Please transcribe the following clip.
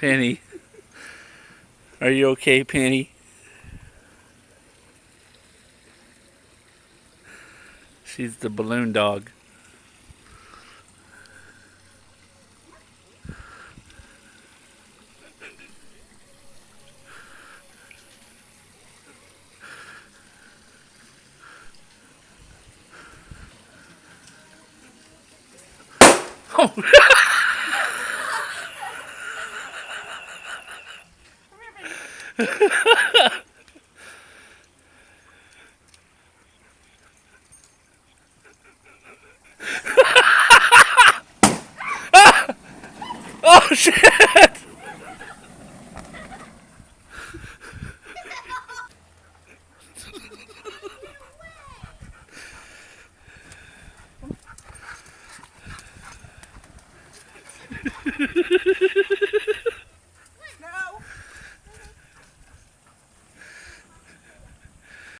Penny. Are you okay, Penny? She's the balloon dog. Oh, oh shit!